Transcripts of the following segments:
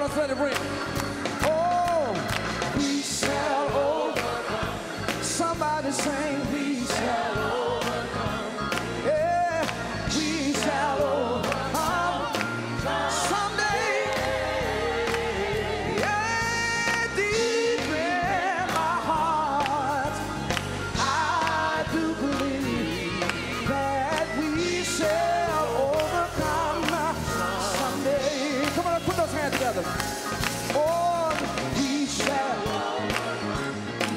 let's let it ring. Oh, we shall overcome. Somebody sing, we shall overcome. Yeah, we shall overcome. Someday, yeah, deep in my heart, I do believe that we shall overcome someday. Come on, let's put those hands together. Oh, we shall.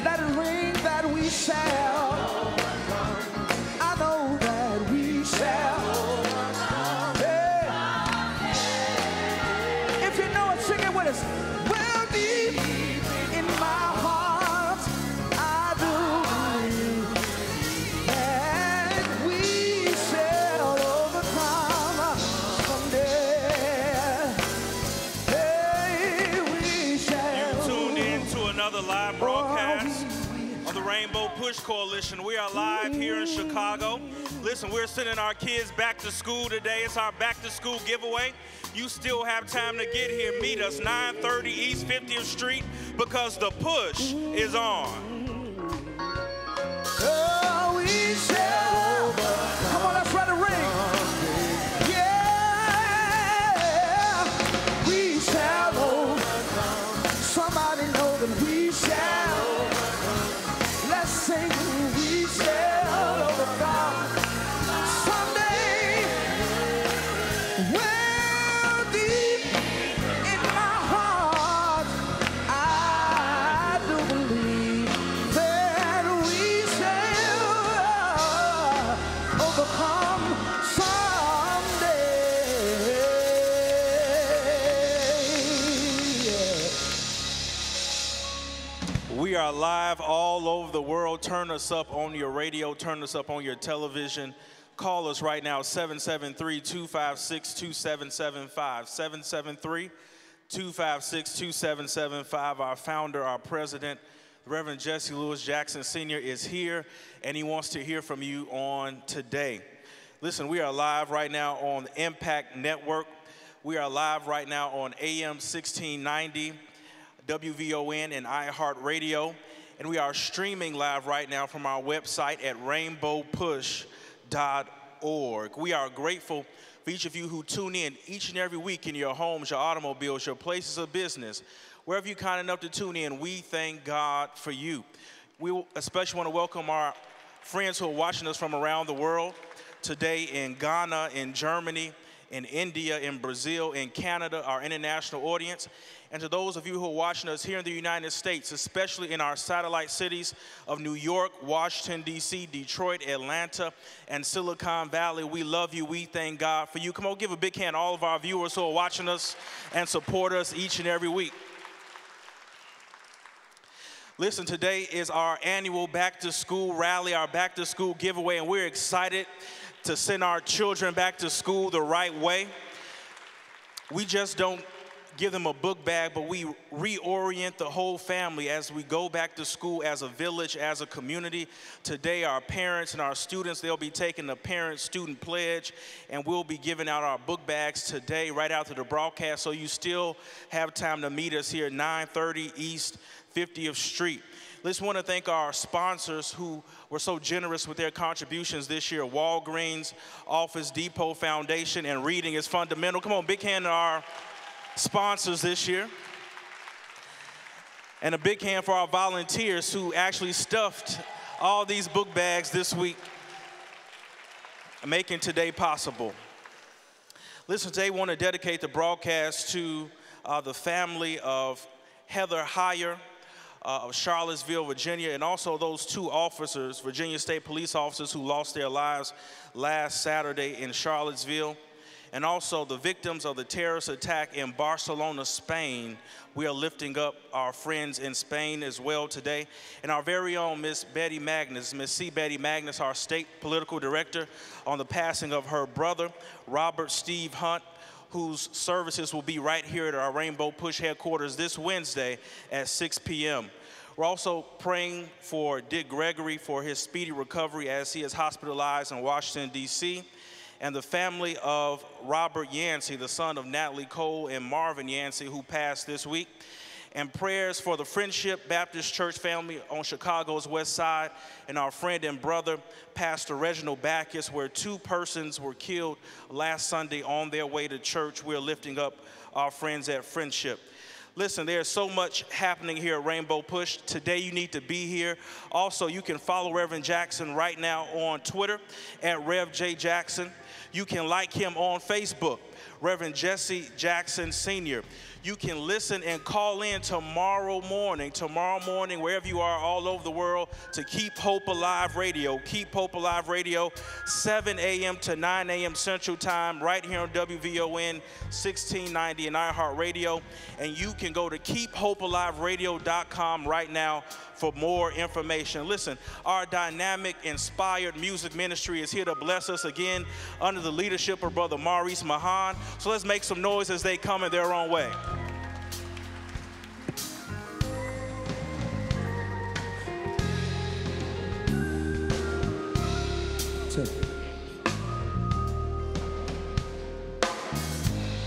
Let it ring that we shall. I know that we shall. Yeah. If you know it, sing it with us. Well, deep in my heart, I do believe that we shall overcome someday. Hey, we shall. You tuned in to another live broadcast of the Rainbow Push Coalition. We are live here in Chicago. Listen, we're sending our kids back to school today. It's our back to school giveaway. You still have time to get here. Meet us 930 East 50th Street because the push is on. Oh, we shall overcome. Come on, let's let it ring. Yeah, we shall overcome. Somebody know that we shall. Let's sing, we shall overcome. Someday, well, deep in my heart, I do believe that we shall overcome someday. We are live all over the world. Turn us up on your radio. Turn us up on your television. Call us right now, 773-256-2775. 773-256-2775. Our founder, our president, Reverend Jesse Lewis Jackson Sr. is here, and he wants to hear from you on today. Listen, we are live right now on the Impact Network. We are live right now on AM 1690, WVON, and iHeartRadio. And we are streaming live right now from our website at rainbowpush.org. We are grateful for each of you who tune in each and every week in your homes, your automobiles, your places of business. Wherever you're kind enough to tune in, we thank God for you. We especially want to welcome our friends who are watching us from around the world today in Ghana, in Germany, in India, in Brazil, in Canada, our international audience. And to those of you who are watching us here in the United States, especially in our satellite cities of New York, Washington, D.C., Detroit, Atlanta, and Silicon Valley, we love you. We thank God for you. Come on, give a big hand to all of our viewers who are watching us and support us each and every week. Listen, today is our annual back to school rally, our back to school giveaway, and we're excited to send our children back to school the right way. We just don't give them a book bag, but we reorient the whole family as we go back to school as a village, as a community. Today, our parents and our students, they'll be taking the parent-student pledge, and we'll be giving out our book bags today right after the broadcast, so you still have time to meet us here at 930 East 50th Street. Let's want to thank our sponsors who were so generous with their contributions this year: Walgreens, Office Depot Foundation, and Reading is Fundamental. Come on, big hand to our sponsors this year. And a big hand for our volunteers who actually stuffed all these book bags this week, making today possible. Listen, today I want to dedicate the broadcast to the family of Heather Heyer of Charlottesville, Virginia, and also those two officers, Virginia State Police officers who lost their lives last Saturday in Charlottesville, and also the victims of the terrorist attack in Barcelona, Spain. We are lifting up our friends in Spain as well today. And our very own Miss Betty Magnus, Miss C. Betty Magnus, our state political director, on the passing of her brother, Robert Steve Hunt, whose services will be right here at our Rainbow Push headquarters this Wednesday at 6 p.m. We're also praying for Dick Gregory for his speedy recovery as he is hospitalized in Washington, D.C. and the family of Robert Yancey, the son of Natalie Cole and Marvin Yancey, who passed this week. And prayers for the Friendship Baptist Church family on Chicago's West Side and our friend and brother, Pastor Reginald Backus, where 2 persons were killed last Sunday on their way to church. We're lifting up our friends at Friendship. Listen, there's so much happening here at Rainbow Push. Today you need to be here. Also, you can follow Reverend Jackson right now on Twitter at Rev J Jackson. You can like him on Facebook, Reverend Jesse Jackson Sr. You can listen and call in tomorrow morning, wherever you are all over the world, to Keep Hope Alive Radio. Keep Hope Alive Radio, 7 a.m. to 9 a.m. Central Time, right here on WVON 1690 and iHeartRadio. And you can go to keephopealiveradio.com right now for more information. Listen, our dynamic, inspired music ministry is here to bless us again under the leadership of Brother Maurice Mahan. So let's make some noise as they come in their own way.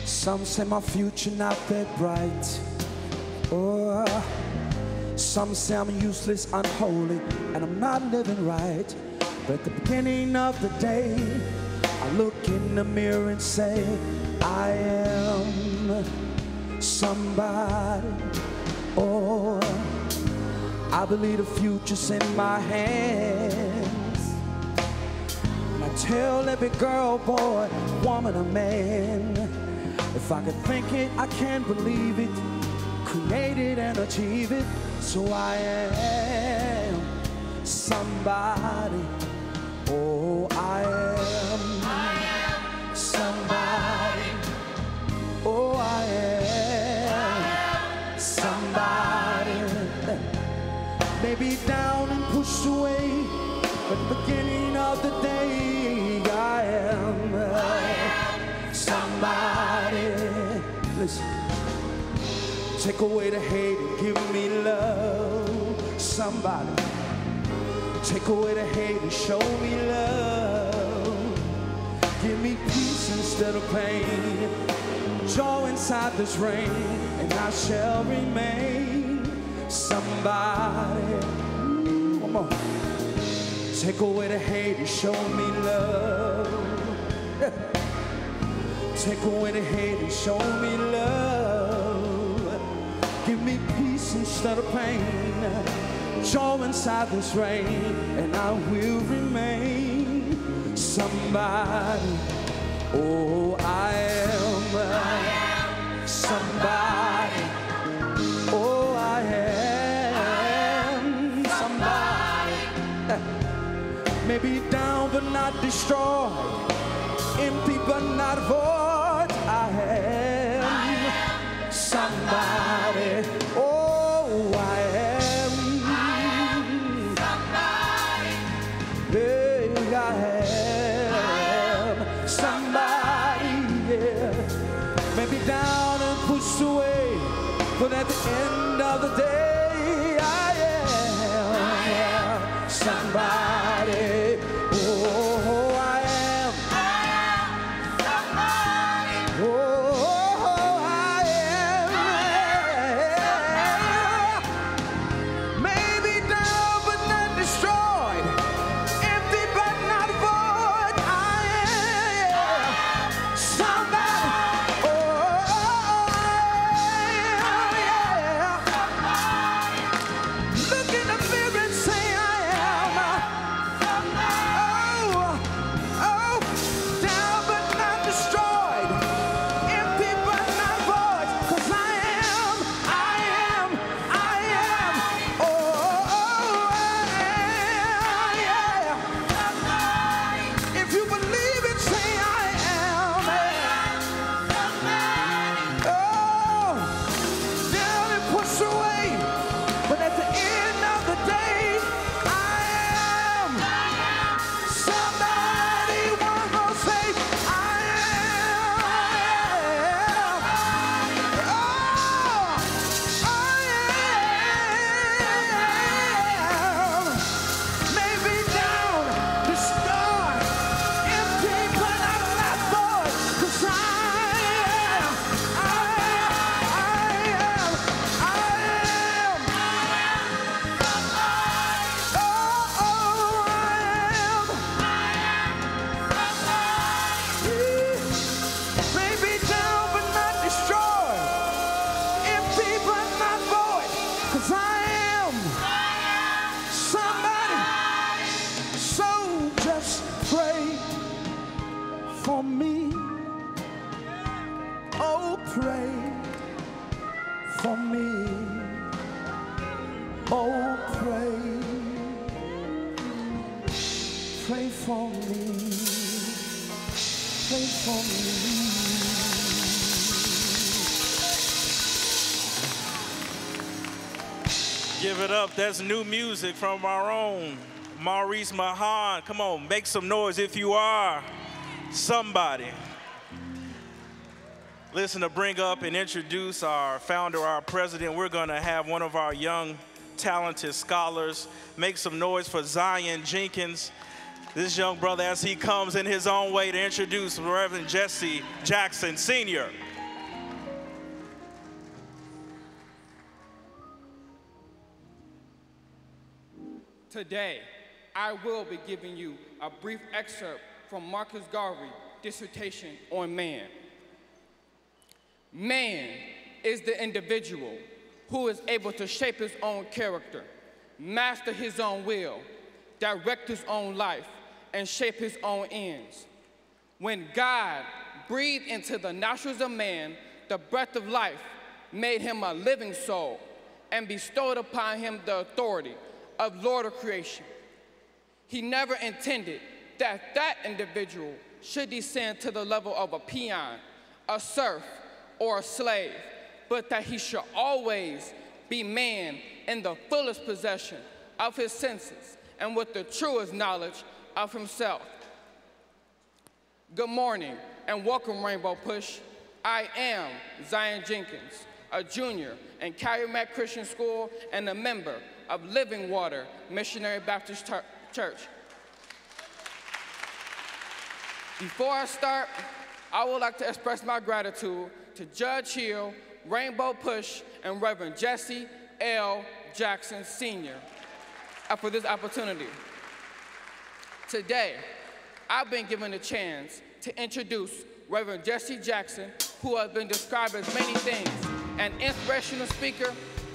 Some say my future not that bright. Oh, some say I'm useless, unholy, and I'm not living right. But at the beginning of the day, I look in the mirror and say, I am somebody. Oh, I believe the future's in my hands. And I tell every girl, boy, woman, or man, if I could think it, I can believe it, create it and achieve it. So I am somebody. Oh, I am somebody. Oh, I am somebody. Maybe down and pushed away, but at the beginning of the day, I am somebody. Listen. Take away the hate and give me love. Somebody. Take away the hate and show me love. Give me peace instead of pain, joy inside this rain, and I shall remain somebody. One more. Take away the hate and show me love. Take away the hate and show me love. Give me peace instead of pain, joy inside this rain, and I will remain somebody. Oh, I am somebody. Oh, I am somebody. Maybe down but not destroyed, empty but not void. I am somebody. Oh, I am somebody. Hey, I am somebody. Yeah. Maybe down and pushed away, but at the end of the day, I am somebody. Oh, I am somebody. Oh, I am. Maybe down but not destroyed, empty but not void. I am somebody. Oh, I am. for me. Oh, pray for me. Pray for me. Give it up. That's new music from our own Maurice Mahan. Come on, make some noise if you are somebody. Listen, to bring up and introduce our founder, our president, we're going to have one of our young, talented scholars. Make some noise for Zion Jenkins. This young brother, as he comes in his own way, to introduce Reverend Jesse Jackson, Sr. Today, I will be giving you a brief excerpt from Marcus Garvey's dissertation on man. Man is the individual who is able to shape his own character, master his own will, direct his own life, and shape his own ends. When God breathed into the nostrils of man the breath of life, made him a living soul, and bestowed upon him the authority of Lord of creation, he never intended that that individual should descend to the level of a peon, a serf, or a slave, but that he should always be man in the fullest possession of his senses and with the truest knowledge of himself. Good morning and welcome, Rainbow Push. I am Zion Jenkins, a junior in Calumet Christian School and a member of Living Water Missionary Baptist Church. Before I start, I would like to express my gratitude to Judge Hill, Rainbow Push, and Reverend Jesse L. Jackson, Sr. for this opportunity. Today, I've been given a chance to introduce Reverend Jesse Jackson, who has been described as many things: an inspirational speaker,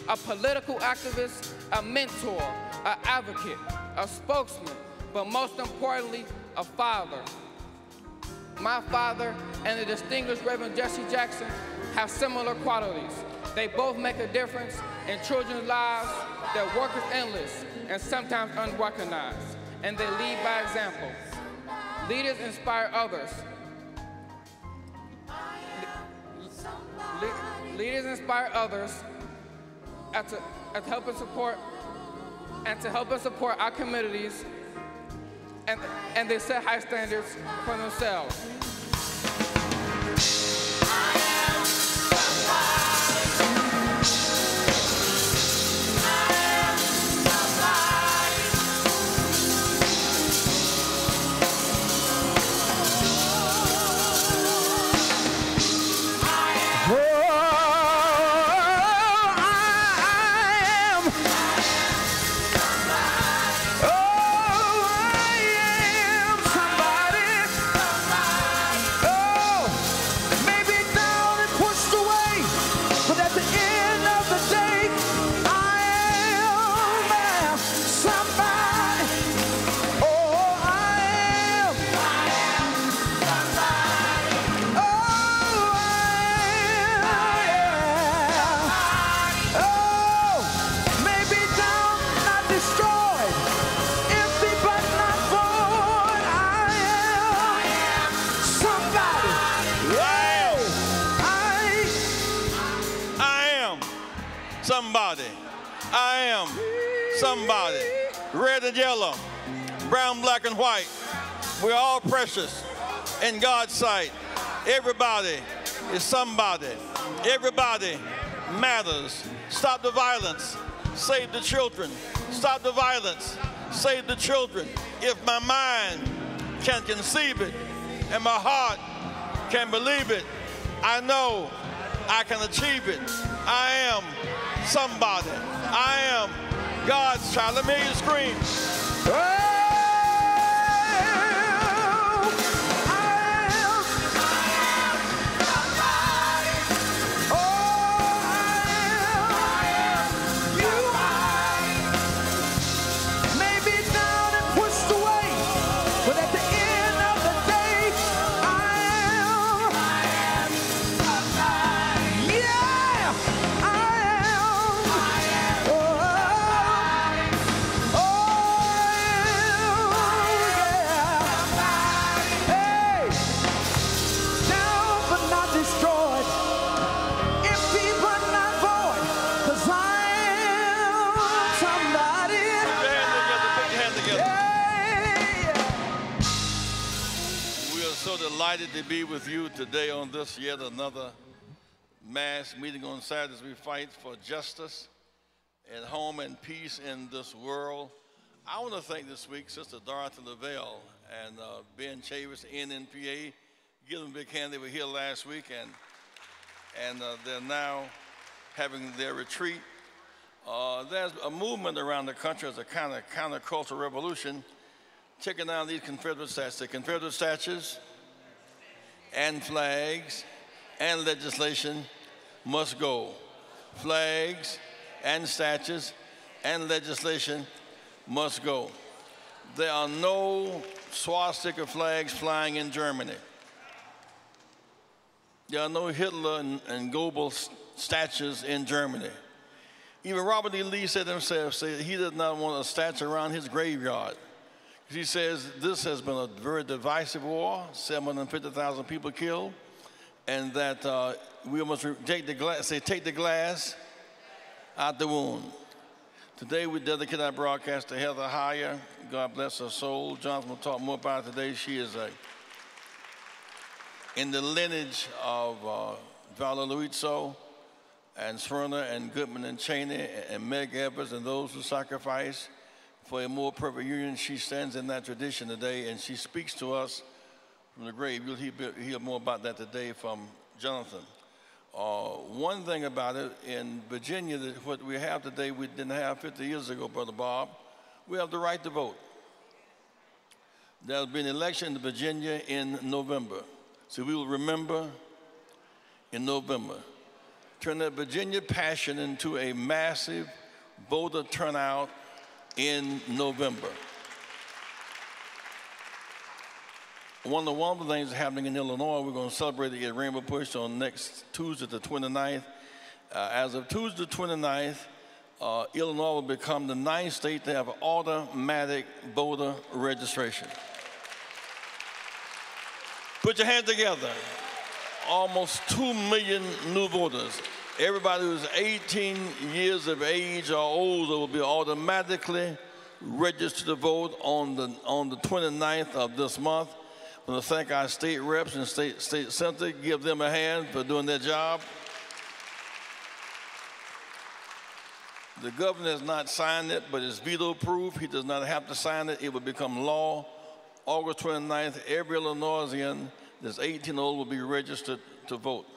a political activist, a mentor, an advocate, a spokesman, but most importantly, a father. My father and the distinguished Reverend Jesse Jackson have similar qualities. They both make a difference in children's lives. Their work is endless and sometimes unrecognized, and they lead by example. Leaders inspire others. Leaders inspire others to help and support our communities, and they set high standards for themselves. Somebody. I am somebody. Red and yellow, brown, black, and white. We're all precious in God's sight. Everybody is somebody. Everybody matters. Stop the violence. Save the children. Stop the violence. Save the children. If my mind can conceive it and my heart can believe it, I know I can achieve it. I am somebody. I am God's child. Let me hear you scream. I Delighted to be with you today on this yet another mass meeting on Saturday as we fight for justice at home and peace in this world. I want to thank this week Sister Dorothy Lavelle and Ben Chavis, NNPA. Give them a big hand. They were here last week, and they're now having their retreat. There's a movement around the country as a kind of countercultural revolution, taking down these Confederate statues. The Confederate statues and flags and legislation must go. Flags and statues and legislation must go. There are no swastika flags flying in Germany. There are no Hitler and Goebbels statues in Germany. Even Robert E. Lee said himself, he does not want a statue around his graveyard. He says this has been a very divisive war, 750,000 people killed, and that we must take the glass out the wound. Today we dedicate our broadcast to Heather Heyer. God bless her soul. Jonathan will talk more about it today. She is in the lineage of Vala Luizzo and Swerner and Goodman and Cheney and Meg Evers and those who sacrificed for a more perfect union. She stands in that tradition today, and she speaks to us from the grave. You'll hear more about that today from Jonathan. One thing about it, in Virginia, that what we have today we didn't have 50 years ago, Brother Bob. We have the right to vote. There'll be an election in Virginia in November. So we will remember in November. Turn that Virginia passion into a massive voter turnout in November. One of the wonderful things happening in Illinois, we're going to celebrate the Rainbow Push on next Tuesday, the 29th. As of Tuesday, the 29th, Illinois will become the 9th state to have automatic voter registration. Put your hands together. Almost 2 million new voters. Everybody who's 18 years of age or older will be automatically registered to vote on the 29th of this month. I want to thank our state reps and state senator. Give them a hand for doing their job. The governor has not signed it, but it's veto-proof. He does not have to sign it. It will become law. August 29th, every Illinoisan that's 18 or old will be registered to vote.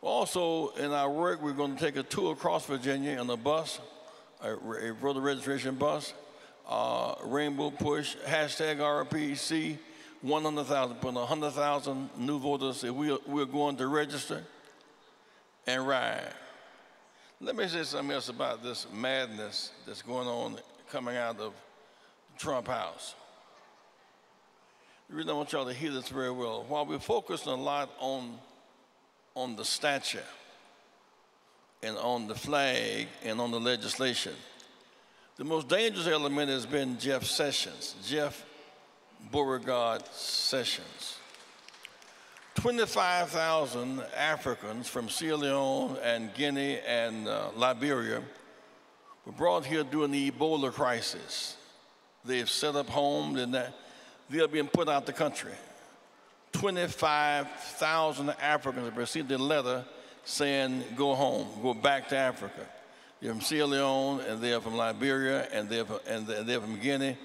Also, in our work, we're going to take a tour across Virginia in a bus, a voter registration bus, Rainbow Push, hashtag RPC, 100,000, putting 100,000 new voters that we're going to register and ride. Let me say something else about this madness that's going on coming out of the Trump house. The reason I want y'all to hear this very well, while we're focused a lot on the statue and on the flag and on the legislation, the most dangerous element has been Jeff Sessions, Jeff Beauregard Sessions. 25,000 Africans from Sierra Leone and Guinea and Liberia were brought here during the Ebola crisis. They've set up homes and they're being put out the country. 25,000 Africans have received a letter saying, go home, go back to Africa. They're from Sierra Leone, and they're from Liberia, and they're from Guinea.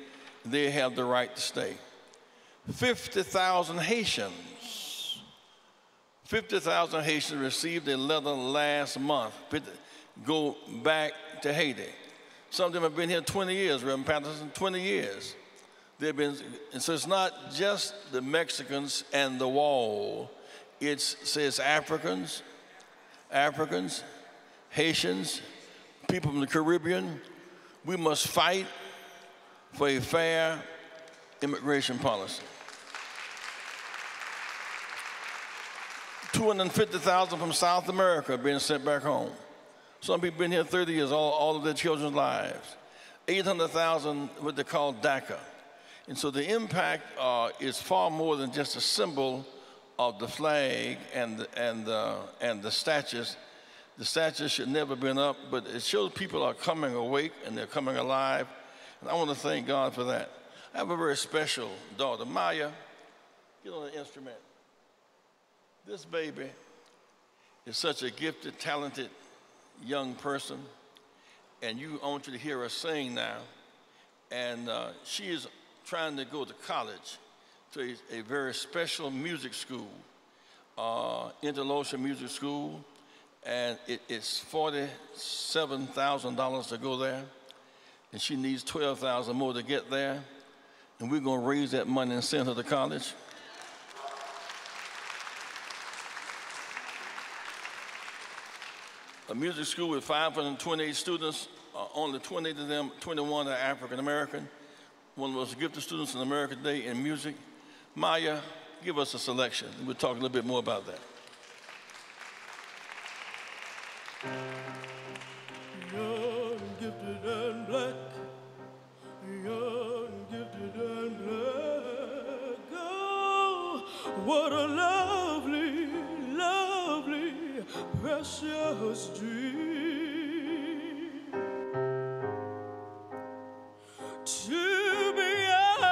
They have the right to stay. 50,000 Haitians. 50,000 Haitians received a letter last month. Go back to Haiti. Some of them have been here 20 years, Reverend Patterson, 20 years. They've been, and so it's not just the Mexicans and the wall. It says Africans, Haitians, people from the Caribbean. We must fight for a fair immigration policy. 250,000 from South America are being sent back home. Some people have been here 30 years, all of their children's lives. 800,000 what they call DACA. And so the impact is far more than just a symbol of the flag and the statues. The statues should never have been up, but it shows people are coming awake and they're coming alive. And I want to thank God for that. I have a very special daughter, Maya. Get on the instrument. This baby is such a gifted, talented young person, and I want you to hear her sing now. And she is trying to go to college, to a very special music school, Interlochen Music School, and it's $47,000 to go there, and she needs $12,000 more to get there, and we're going to raise that money and send her to college. A music school with 528 students, only 28 of them, 21 are African American. One of the most gifted students in America today in music. Maya, give us a selection. We'll talk a little bit more about that. Young, gifted, and black. Young, gifted, and black. Oh, what a lovely, lovely, precious dream. To be young,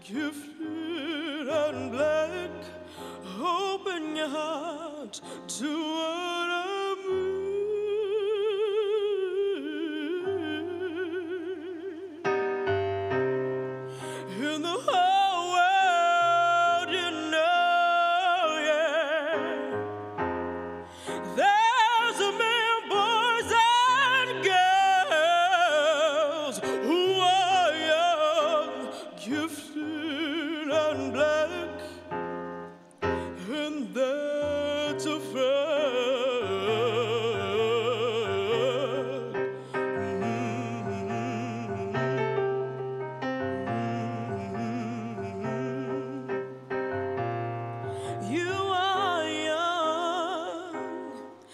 gifted, and black. Open your heart to what I mean. In the whole world, you know, yeah, there's a million boys and girls who are young, gifted, and black. And that's a fact. You are young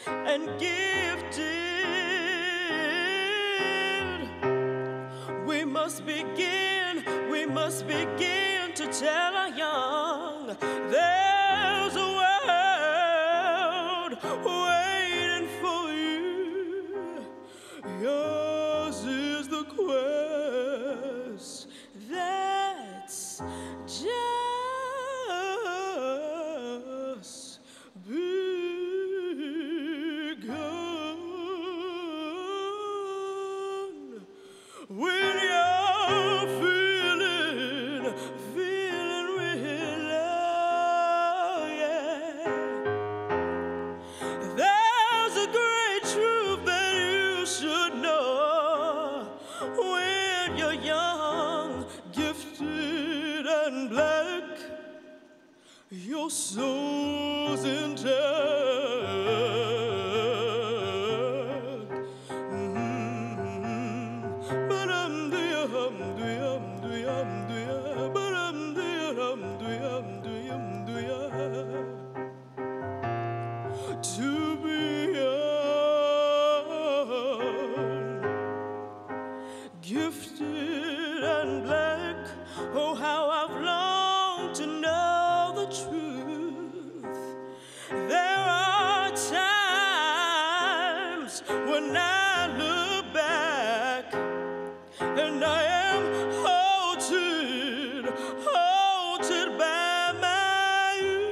and gifted. We must begin to tell our young there's a world waiting for you. Yours is the quest that's just begun. When you're feeling real low, yeah. There's a great truth that you should know. When you're young, gifted, and black, your soul's intact. To be young, gifted, and black. Oh, how I've longed to know the truth. There are times when I look back and I am haunted by my youth.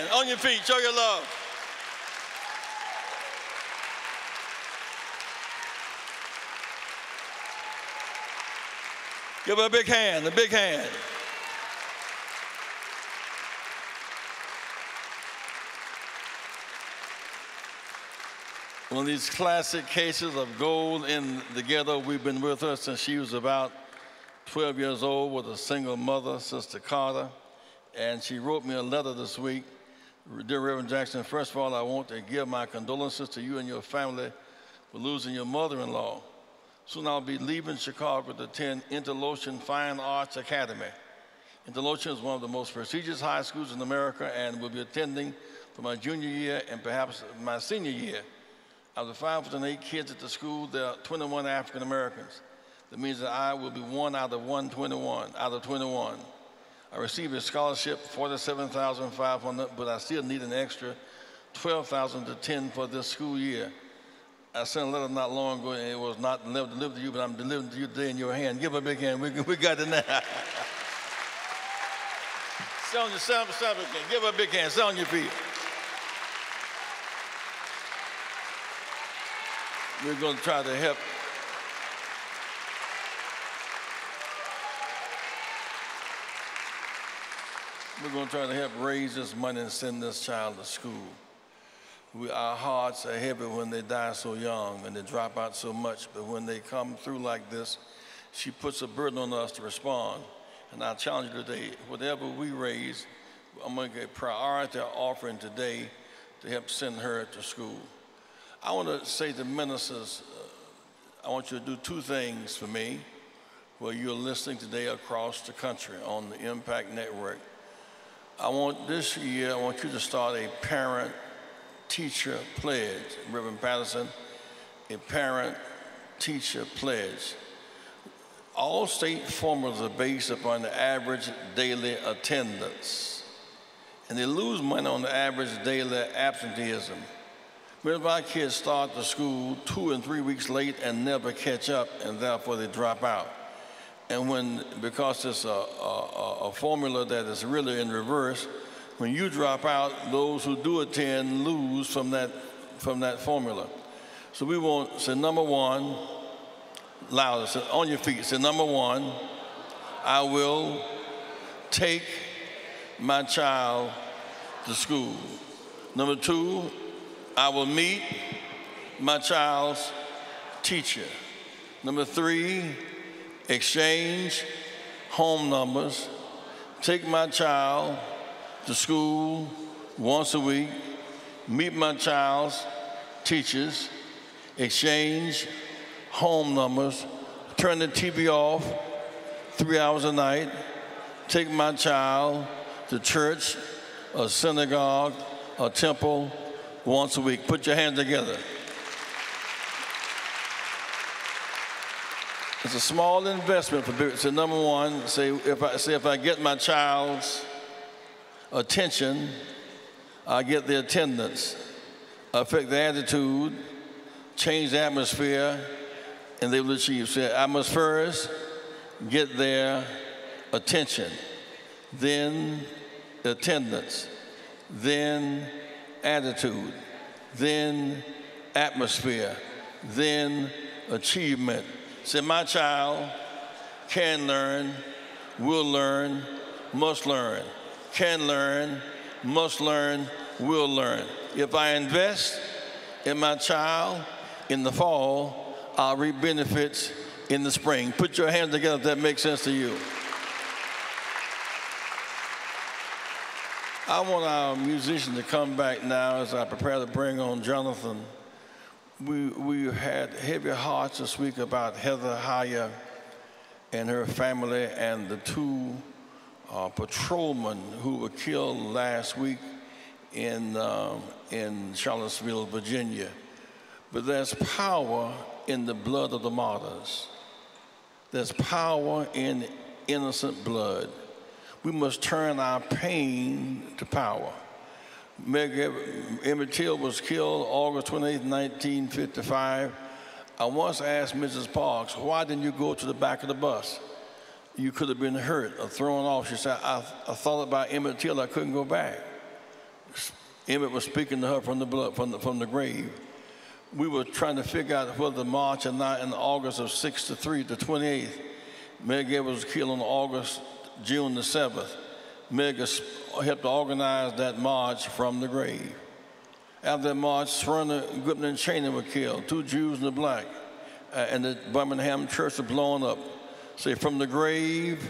hand. On your feet, show your love. Give her a big hand, a big hand. One of these classic cases of gold in the ghetto. We've been with her since she was about 12 years old with a single mother, Sister Carter. And she wrote me a letter this week. Dear Reverend Jackson, first of all, I want to give my condolences to you and your family for losing your mother-in-law. Soon I'll be leaving Chicago to attend Interlochen Fine Arts Academy. Interlochen is one of the most prestigious high schools in America and will be attending for my junior year and perhaps my senior year. Out of the 508 kids at the school, there are 21 African Americans. That means that I will be one out of 21. I received a scholarship, $47,500, but I still need an extra $12,000 to attend for this school year. I sent a letter not long ago, and it was not delivered to you, but I'm delivering to you today in your hand. Give her a big hand. We got it now. Sit on yourself again. Give her a big hand. Sit on your feet. We're going to try to help. We're going to try to help raise this money and send this child to school. Our hearts are heavy when they die so young and they drop out so much, but when they come through like this, she puts a burden on us to respond. And I challenge you today, whatever we raise, I'm going to get priority offering today to help send her to school. I want to say to ministers, I want you to do two things for me while you're listening today across the country on the Impact Network. This year, I want you to start a parent-teacher pledge. Reverend Patterson, a parent-teacher pledge. All state formulas are based upon the average daily attendance, and they lose money on the average daily absenteeism. Many of our kids start the school 2 and 3 weeks late and never catch up, and therefore they drop out. And because it's a formula that is really in reverse, when you drop out, those who do attend lose from that formula. So we want, say number one, louder, say on your feet, say number one, I will take my child to school. Number two, I will meet my child's teacher. Number three, exchange home numbers, take my child to school once a week, meet my child's teachers, exchange home numbers, turn the TV off 3 hours a night, take my child to church, a synagogue, a temple once a week. Put your hands together. It's a small investment for people. So number one, if I get my child's attention, I get the attendance, affect the attitude, change the atmosphere, and they will achieve. So I must first get their attention, then attendance, then attitude, then atmosphere, then achievement. Say, my child can learn, will learn, must learn. Can learn, must learn, will learn. If I invest in my child in the fall, I'll reap benefits in the spring. Put your hands together if that makes sense to you. I want our musicians to come back now as I prepare to bring on Jonathan. We had heavy hearts this week about Heather Heyer and her family and the two patrolmen who were killed last week in Charlottesville, Virginia. But there's power in the blood of the martyrs. There's power in innocent blood. We must turn our pain to power. Emmett Till was killed August 28, 1955. I once asked Mrs. Parks, why didn't you go to the back of the bus? You could have been hurt or thrown off. She said, I thought about Emmett Till, I couldn't go back. Emmett was speaking to her from the grave. We were trying to figure out whether to march or not in August of '63, the 28th. Medgar was killed on June the 7th. Medgar helped to organize that march from the grave. After that march, Smyrna, Goodman, and Cheney were killed, 2 Jews and a black, and the Birmingham church was blown up. Say, from the grave,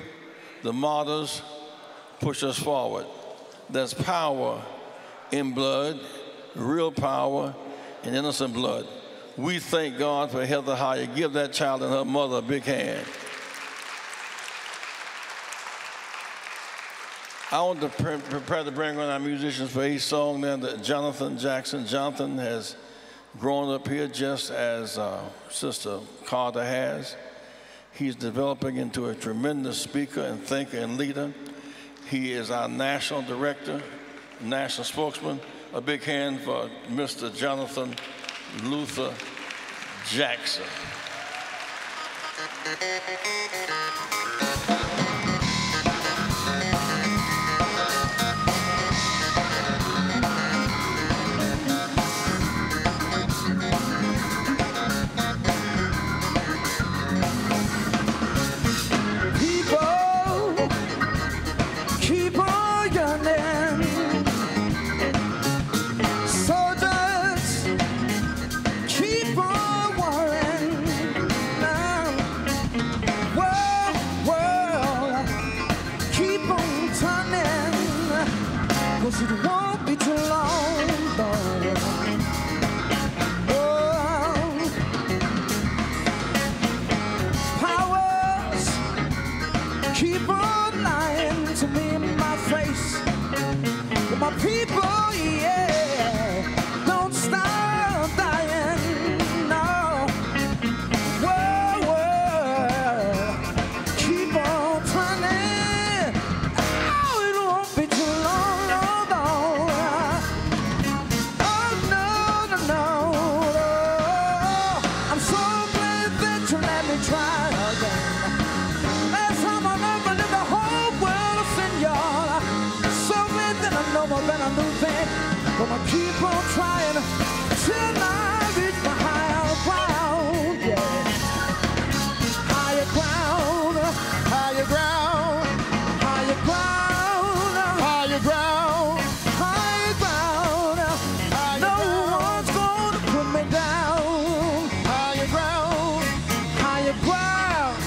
the martyrs push us forward. There's power in blood, real power in innocent blood. We thank God for Heather Heyer. Give that child and her mother a big hand. I want to prepare to bring on our musicians for a song then that Jonathan Jackson. Jonathan has grown up here just as Sister Carter has. He's developing into a tremendous speaker and thinker and leader. He is our national director, national spokesman. A big hand for Mr. Jonathan Luther Jackson. It won't be too long, Lord. Oh, powers keep on lying to me in my face. But my people, yeah, don't stop dying, no. Whoa, whoa, keep on turning. Oh, it won't be too long. But I keep on trying till I reach my higher ground, yeah. Higher ground, higher ground, higher ground, higher ground, higher ground. No one's gonna put me down. Higher ground, higher ground,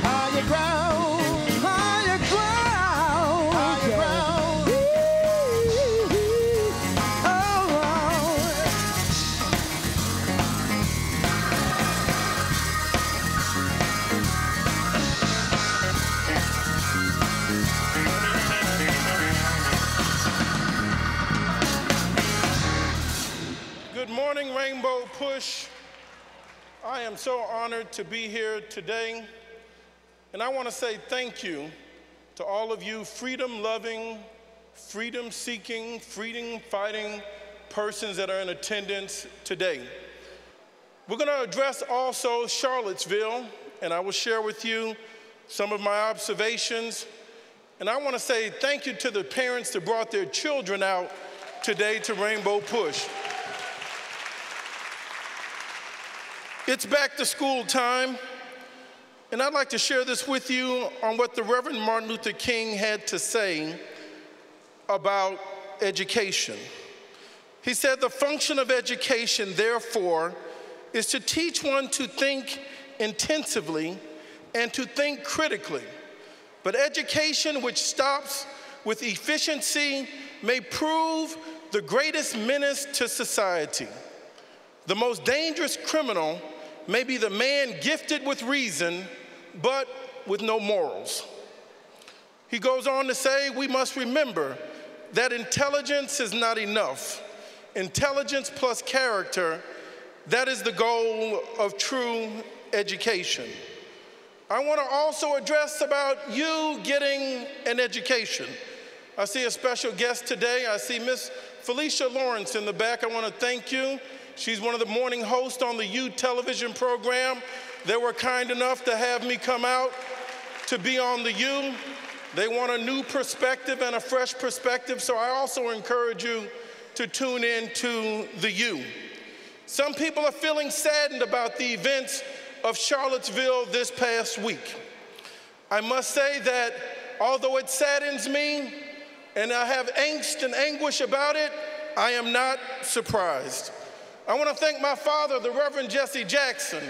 higher ground, higher ground, higher ground. Good morning, Rainbow Push. I am so honored to be here today, and I want to say thank you to all of you freedom-loving, freedom-seeking, freedom-fighting persons that are in attendance today. We're going to address also Charlottesville, and I will share with you some of my observations. And I want to say thank you to the parents that brought their children out today to Rainbow Push. It's back to school time, and I'd like to share this with you on what the Reverend Martin Luther King had to say about education. He said, "The function of education, therefore, is to teach one to think intensively and to think critically. But education which stops with efficiency may prove the greatest menace to society. The most dangerous criminal may be the man gifted with reason, but with no morals." He goes on to say, we must remember that intelligence is not enough. Intelligence plus character, that is the goal of true education. I want to also address about you getting an education. I see a special guest today. I see Miss Felicia Lawrence in the back. I want to thank you. She's one of the morning hosts on the U television program. They were kind enough to have me come out to be on the U. They want a new perspective and a fresh perspective, so I also encourage you to tune in to the U. Some people are feeling saddened about the events of Charlottesville this past week. I must say that although it saddens me and I have angst and anguish about it, I am not surprised. I want to thank my father, the Reverend Jesse Jackson,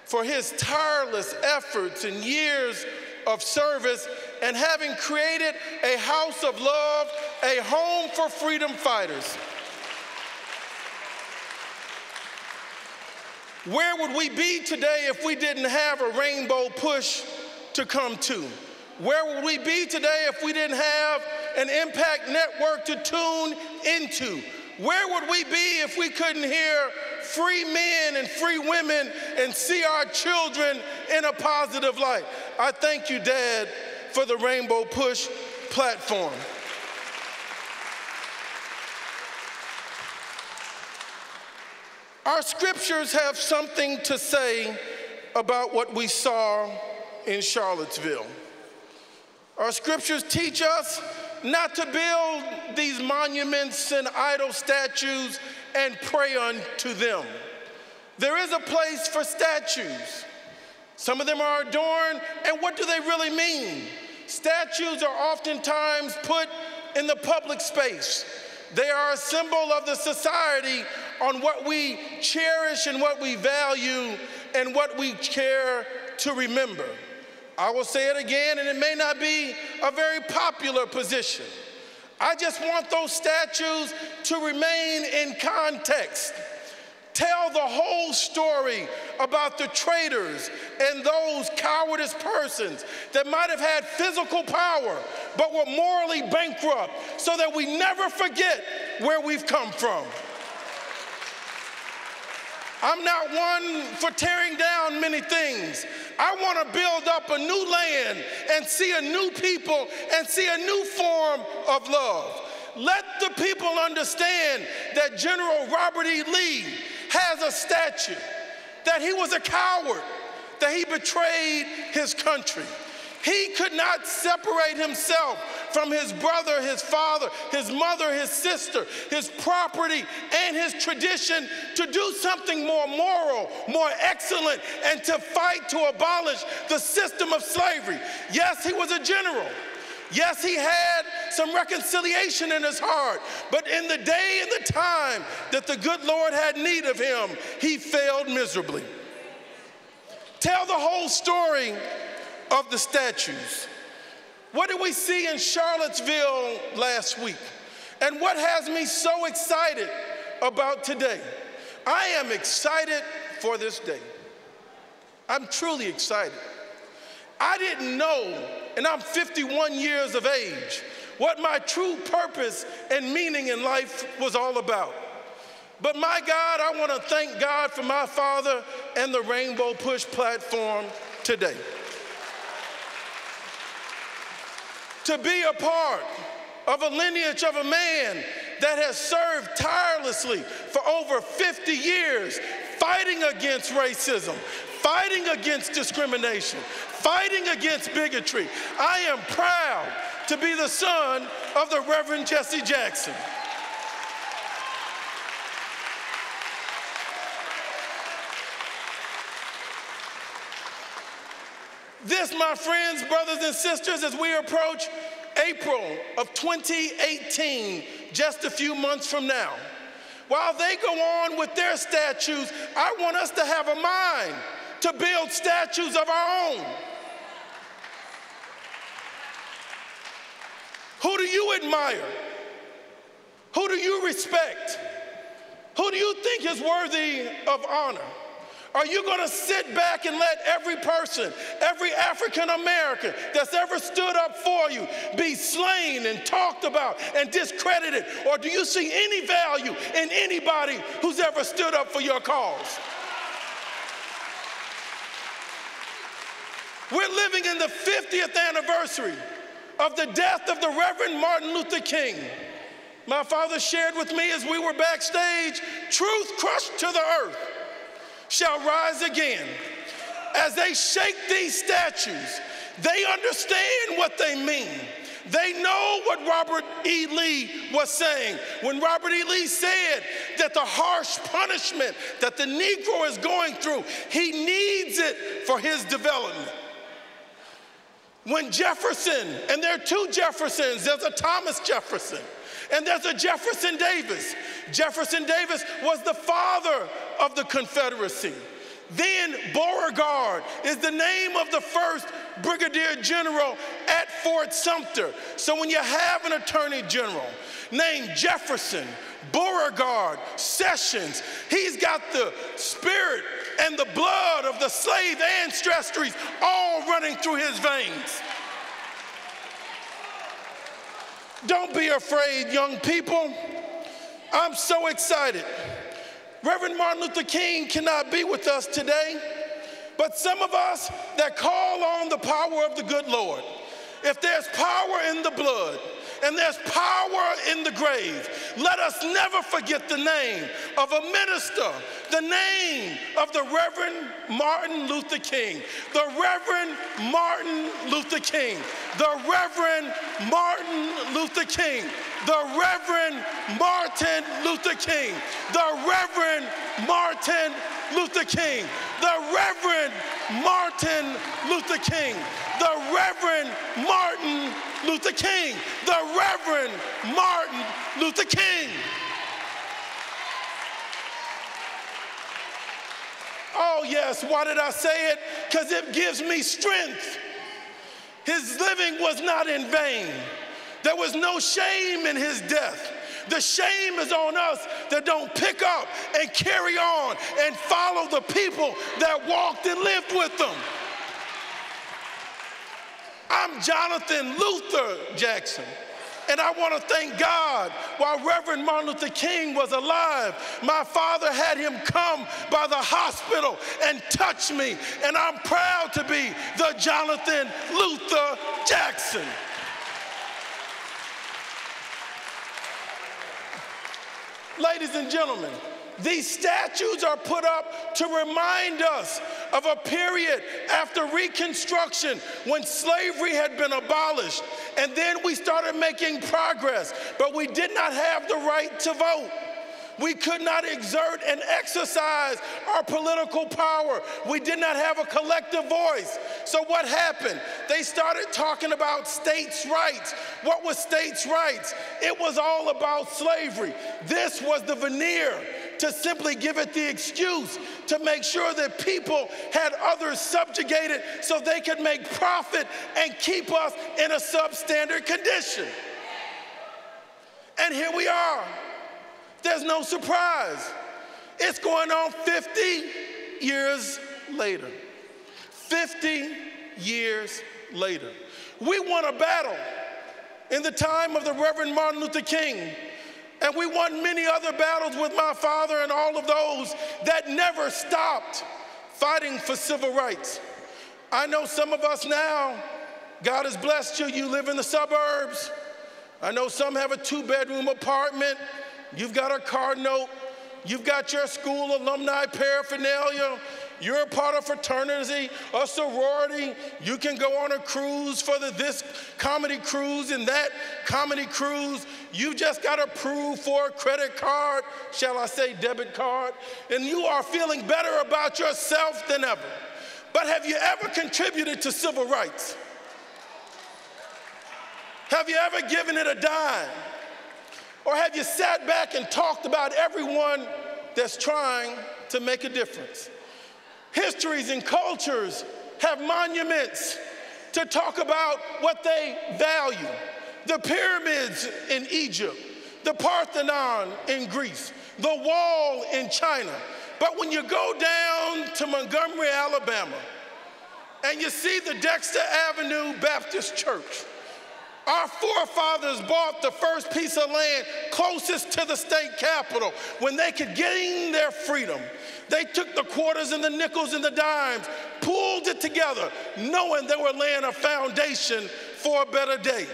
for his tireless efforts and years of service and having created a house of love, a home for freedom fighters. Where would we be today if we didn't have a Rainbow Push to come to? Where would we be today if we didn't have an Impact Network to tune into? Where would we be if we couldn't hear free men and free women and see our children in a positive light? I thank you, Dad, for the Rainbow Push platform. Our scriptures have something to say about what we saw in Charlottesville. Our scriptures teach us not to build these monuments and idol statues and pray unto them. There is a place for statues. Some of them are adorned, and what do they really mean? Statues are oftentimes put in the public space. They are a symbol of the society on what we cherish and what we value and what we care to remember. I will say it again, and it may not be a very popular position. I just want those statues to remain in context. Tell the whole story about the traitors and those cowardice persons that might have had physical power but were morally bankrupt, so that we never forget where we've come from. I'm not one for tearing down many things. I want to build up a new land and see a new people and see a new form of love. Let the people understand that General Robert E. Lee has a statue, that he was a coward, that he betrayed his country. He could not separate himself from his brother, his father, his mother, his sister, his property, and his tradition to do something more moral, more excellent, and to fight to abolish the system of slavery. Yes, he was a general. Yes, he had some reconciliation in his heart, but in the day and the time that the good Lord had need of him, he failed miserably. Tell the whole story of the statues. What did we see in Charlottesville last week? And what has me so excited about today? I am excited for this day. I'm truly excited. I didn't know, and I'm 51 years of age, what my true purpose and meaning in life was all about. But my God, I want to thank God for my father and the Rainbow Push platform today. To be a part of a lineage of a man that has served tirelessly for over 50 years, fighting against racism, fighting against discrimination, fighting against bigotry. I am proud to be the son of the Reverend Jesse Jackson. This, my friends, brothers and sisters, as we approach April of 2018, just a few months from now, while they go on with their statues, I want us to have a mind to build statues of our own. Who do you admire? Who do you respect? Who do you think is worthy of honor? Are you going to sit back and let every person, every African American that's ever stood up for you be slain and talked about and discredited? Or do you see any value in anybody who's ever stood up for your cause? We're living in the 50th anniversary of the death of the Reverend Martin Luther King. My father shared with me as we were backstage, truth crushed to the earth shall rise again. As they shake these statues, they understand what they mean. They know what Robert E. Lee was saying when Robert E. Lee said that the harsh punishment that the Negro is going through, he needs it for his development. When Jefferson, and there are two Jeffersons, there's a Thomas Jefferson and there's a Jefferson Davis. Jefferson Davis was the father of the Confederacy. Then Beauregard is the name of the first brigadier general at Fort Sumter. So when you have an attorney general named Jefferson, Beauregard, Sessions, he's got the spirit and the blood of the slave ancestries all running through his veins. Don't be afraid, young people. I'm so excited. Reverend Martin Luther King cannot be with us today, but some of us that call on the power of the good Lord, if there's power in the blood and there's power in the grave, let us never forget the name of a minister, the name of the Reverend Martin Luther King, the Reverend Martin Luther King, the Reverend Martin Luther King, the Reverend Martin Luther King, the Reverend Martin Luther King, the Reverend Martin Luther King, the Reverend Martin Luther King, the Reverend Martin Luther King. Oh yes, why did I say it? Because it gives me strength. His living was not in vain. There was no shame in his death. The shame is on us that don't pick up and carry on and follow the people that walked and lived with them. I'm Jonathan Luther Jackson, and I want to thank God while Reverend Martin Luther King was alive, my father had him come by the hospital and touch me, and I'm proud to be the Jonathan Luther Jackson. Ladies and gentlemen, these statues are put up to remind us of a period after Reconstruction when slavery had been abolished, and then we started making progress, but we did not have the right to vote. We could not exert and exercise our political power. We did not have a collective voice. So what happened? They started talking about states' rights. What was states' rights? It was all about slavery. This was the veneer to simply give it the excuse to make sure that people had others subjugated so they could make profit and keep us in a substandard condition. And here we are. There's no surprise. It's going on 50 years later. 50 years later. We won a battle in the time of the Reverend Martin Luther King, and we won many other battles with my father and all of those that never stopped fighting for civil rights. I know some of us now, God has blessed you, you live in the suburbs. I know some have a 2-bedroom apartment. You've got a car note. You've got your school alumni paraphernalia. You're a part of fraternity, a sorority. You can go on a cruise for this comedy cruise and that comedy cruise. You just got approved for a credit card, shall I say debit card, and you are feeling better about yourself than ever. But have you ever contributed to civil rights? Have you ever given it a dime? Or have you sat back and talked about everyone that's trying to make a difference? Histories and cultures have monuments to talk about what they value. The pyramids in Egypt, the Parthenon in Greece, the wall in China. But when you go down to Montgomery, Alabama, and you see the Dexter Avenue Baptist Church, our forefathers bought the first piece of land closest to the state capitol when they could gain their freedom. They took the quarters and the nickels and the dimes, pulled it together, knowing they were laying a foundation for a better day.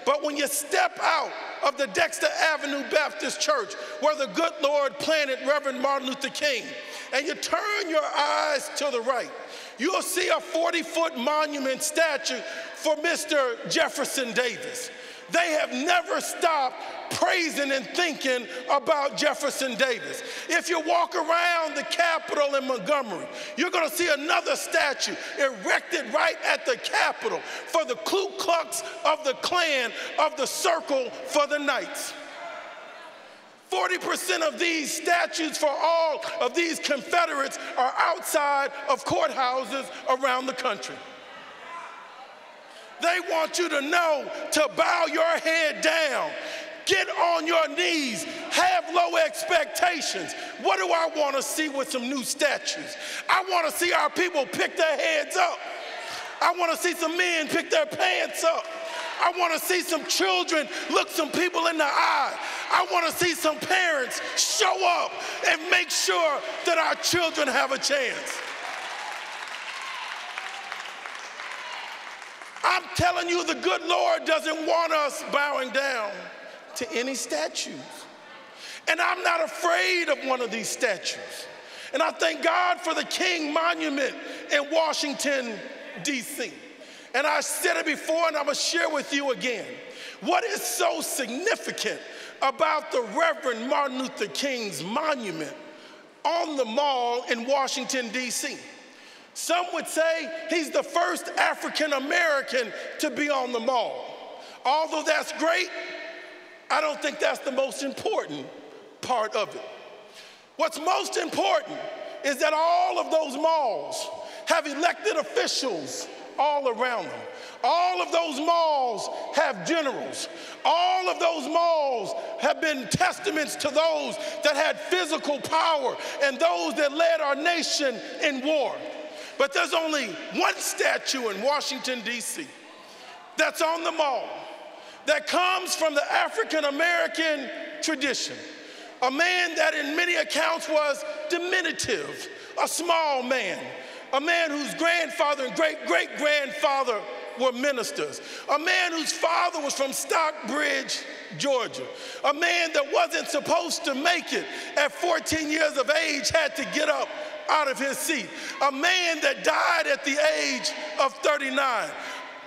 But when you step out of the Dexter Avenue Baptist Church, where the good Lord planted Reverend Martin Luther King, and you turn your eyes to the right, you'll see a 40-foot monument statue for Mr. Jefferson Davis. they have never stopped praising and thinking about Jefferson Davis. If you walk around the Capitol in Montgomery, you're going to see another statue erected right at the Capitol for the Ku Klux of the Klan of the Circle for the Knights. 40% of these statues for all of these Confederates are outside of courthouses around the country. They want you to know to bow your head down, get on your knees, have low expectations. What do I want to see with some new statues? I want to see our people pick their heads up. I want to see some men pick their pants up. I want to see some children look some people in the eye. I want to see some parents show up and make sure that our children have a chance. I'm telling you, the good Lord doesn't want us bowing down to any statues. And I'm not afraid of one of these statues. And I thank God for the King Monument in Washington, D.C. And I said it before, and I'm going to share with you again. What is so significant about the Reverend Martin Luther King's monument on the Mall in Washington, D.C.? Some would say he's the first African American to be on the Mall. Although that's great, I don't think that's the most important part of it. What's most important is that all of those malls have elected officials all around them. All of those malls have generals. All of those malls have been testaments to those that had physical power and those that led our nation in war. But there's only one statue in Washington, D.C. that's on the mall that comes from the African American tradition. A man that in many accounts was diminutive, a small man, a man whose grandfather and great-great-grandfather were ministers, a man whose father was from Stockbridge, Georgia, a man that wasn't supposed to make it at 14 years of age, had to get up out of his seat, a man that died at the age of 39.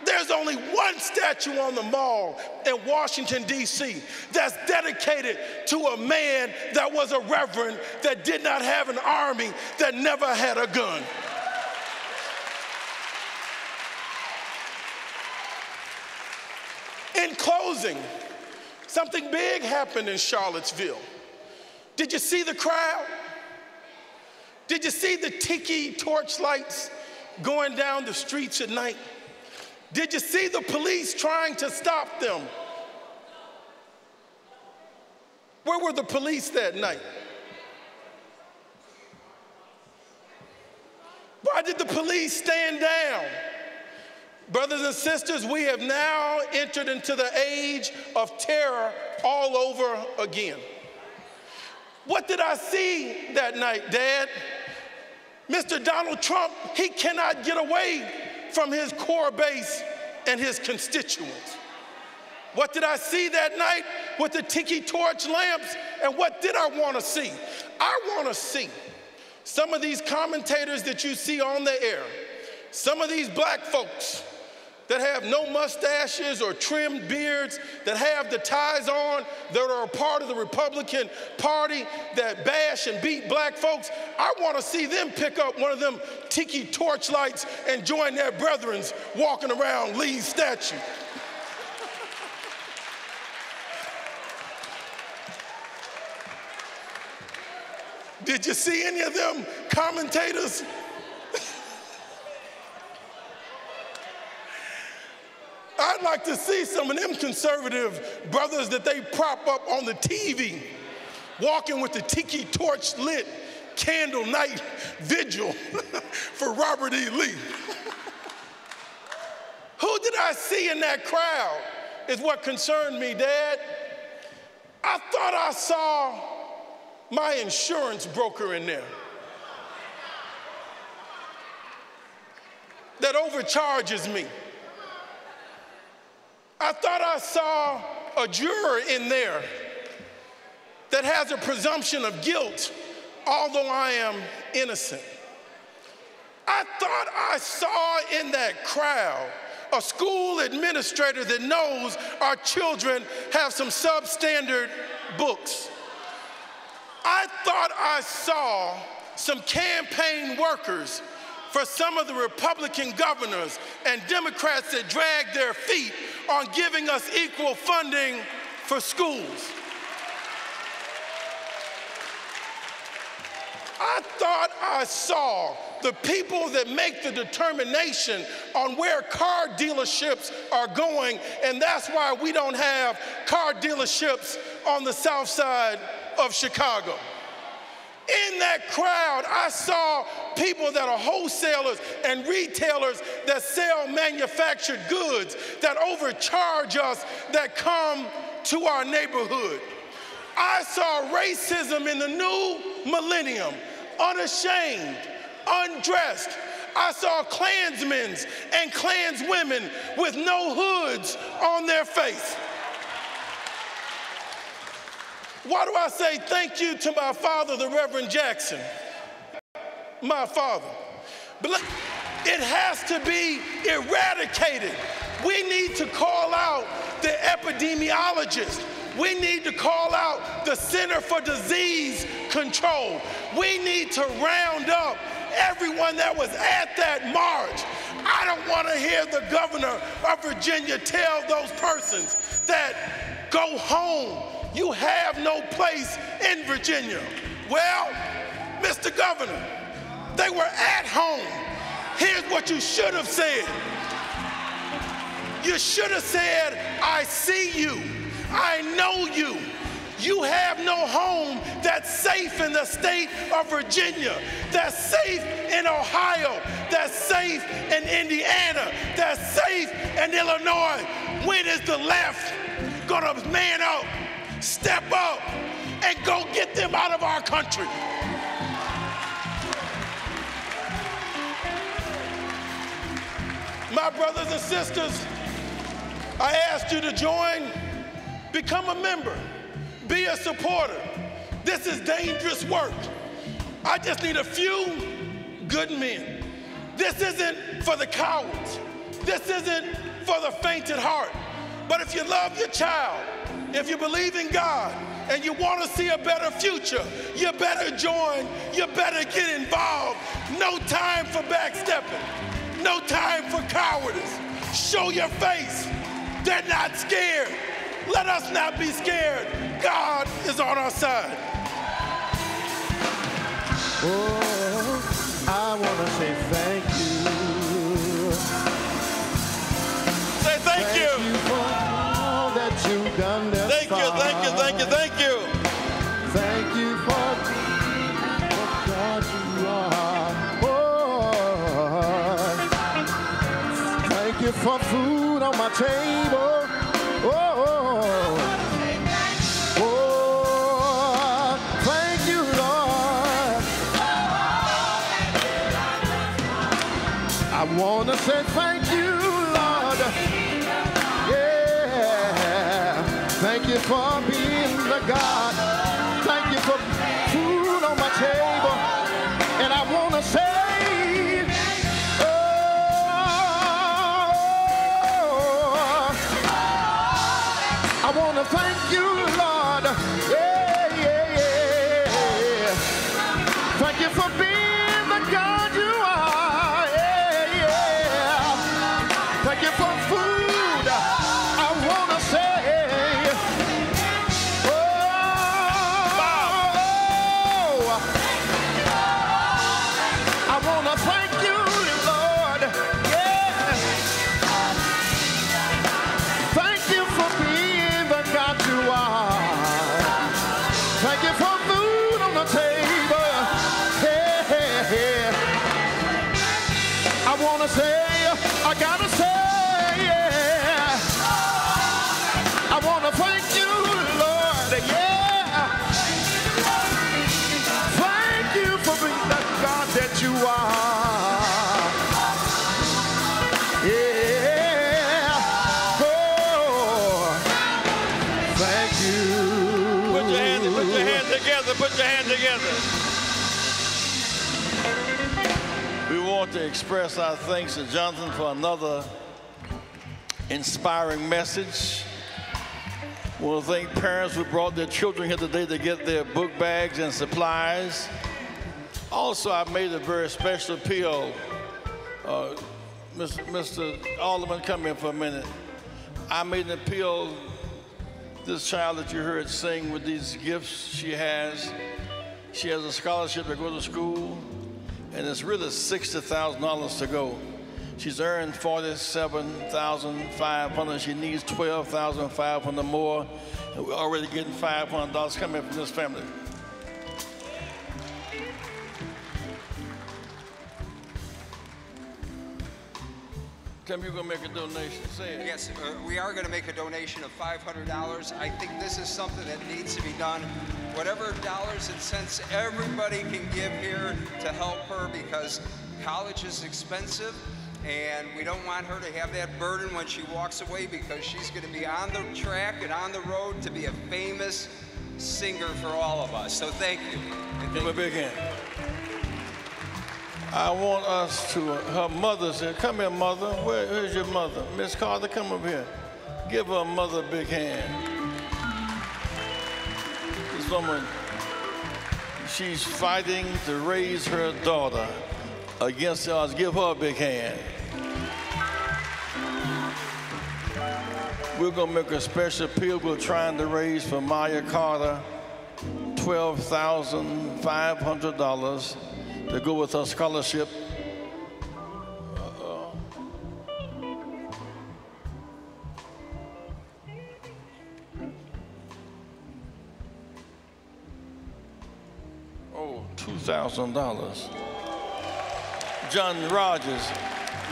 There's only one statue on the Mall in Washington, D.C. that's dedicated to a man that was a reverend, that did not have an army, that never had a gun. In closing, something big happened in Charlottesville. Did you see the crowd? Did you see the tiki torchlights going down the streets at night? Did you see the police trying to stop them? Where were the police that night? Why did the police stand down? Brothers and sisters, we have now entered into the age of terror all over again. What did I see that night, Dad? Mr. Donald Trump, he cannot get away from his core base and his constituents. What did I see that night with the tiki torch lamps? And what did I want to see? I want to see some of these commentators that you see on the air, some of these black folks that have no mustaches or trimmed beards, that have the ties on, that are a part of the Republican Party, that bash and beat black folks. I want to see them pick up one of them tiki torch lights and join their brethren walking around Lee's statue. Did you see any of them commentators? I'd like to see some of them conservative brothers that they prop up on the TV, walking with the tiki torch lit candle night vigil for Robert E. Lee. Who did I see in that crowd is what concerned me, Dad. I thought I saw my insurance broker in there that overcharges me. I thought I saw a juror in there that has a presumption of guilt, although I am innocent. I thought I saw in that crowd a school administrator that knows our children have some substandard books. I thought I saw some campaign workers for some of the Republican governors and Democrats that dragged their feet on giving us equal funding for schools. I thought I saw the people that make the determination on where car dealerships are going, and that's why we don't have car dealerships on the south side of Chicago. In that crowd, I saw people that are wholesalers and retailers that sell manufactured goods, that overcharge us, that come to our neighborhood. I saw racism in the new millennium, unashamed, undressed. I saw Klansmen and Klanswomen with no hoods on their face. Why do I say thank you to my father, the Reverend Jackson? My father. But it has to be eradicated. We need to call out the epidemiologist. We need to call out the Center for Disease Control. We need to round up everyone that was at that march. I don't want to hear the governor of Virginia tell those persons that go home. You have no place in Virginia. Well, Mr. Governor, they were at home. Here's what you should have said. You should have said, I see you. I know you. You have no home that's safe in the state of Virginia, that's safe in Ohio, that's safe in Indiana, that's safe in Illinois. When is the left gonna man up, step up, and go get them out of our country? My brothers and sisters, I asked you to join. Become a member. Be a supporter. This is dangerous work. I just need a few good men. This isn't for the cowards. This isn't for the faint at heart. But if you love your child, if you believe in God, and you want to see a better future, you better join, you better get involved. No time for backstepping. No time for cowardice. Show your face. They're not scared. Let us not be scared. God is on our side. Oh, I want to say thank you. Say thank you. Thank you for all that you've done this Thank you, thank you, thank you, thank you. Thank you for being what God you are. Oh, thank you for food on my table. Oh, thank you, Lord. I want to say thank you, Lord. Yeah. Thank you for being the God. Thank you for food on my table. And I want to say, I want to thank you, Lord. Yeah, yeah, yeah. Thank you for being the God you are. Yeah, yeah. Thank you for food. I want to say, oh, I want to thank you, Lord. Yeah. Thank you for being the God you are. Thank you for food on the table. Hey, hey, hey. I want to say, I got to say, yeah. I want to thank you, Lord, yeah. Thank you for being the God that you are. Yeah. Oh, thank you. Put your hand together, put your hand together. We want to express our thanks to Jonathan for another inspiring message. I want to thank parents who brought their children here today to get their book bags and supplies. Also, I made a very special appeal. Mr. Alderman, come here for a minute. I made an appeal. This child that you heard sing with these gifts she has a scholarship to go to school, and it's really $60,000 to go. She's earned $47,500. She needs $12,500 more, and we're already getting $500 coming from this family. Tim, you're going to make a donation. Say it. Yes, we are going to make a donation of $500. I think this is something that needs to be done. Whatever dollars and cents everybody can give here to help her, because college is expensive, and we don't want her to have that burden when she walks away, because she's going to be on the track and on the road to be a famous singer for all of us. So thank you. Give her a big hand. I want us to, her mother said, come here, mother. Where's your mother? Miss Carter, come up here. Give her mother a big hand. This woman, she's fighting to raise her daughter against the odds. Give her a big hand. We're going to make a special appeal. We're trying to raise for Maya Carter $12,500 to go with her scholarship. Oh, $2,000. John Rogers.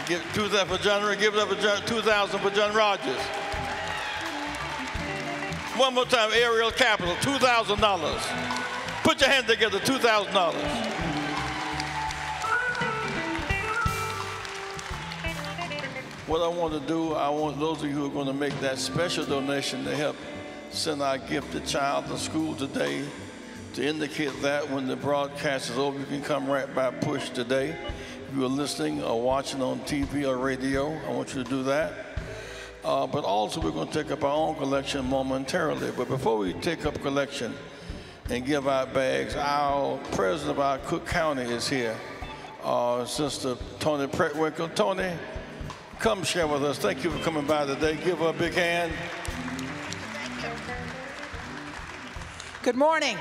Give $2,000 for John. Give it up for $2,000 for John Rogers. One more time, Ariel Capital, $2,000. Put your hands together, $2,000. What I want to do, I want those of you who are going to make that special donation to help send our gifted child to school today, to indicate that when the broadcast is over, you can come right by push today. If you are listening or watching on TV or radio, I want you to do that. But also, we're going to take up our own collection momentarily. But before we take up collection and give out bags, our president of our Cook County is here, Sister Tony Pretwinkle. Tony, come share with us. Thank you for coming by today. Give her a big hand. Thank you. Good morning.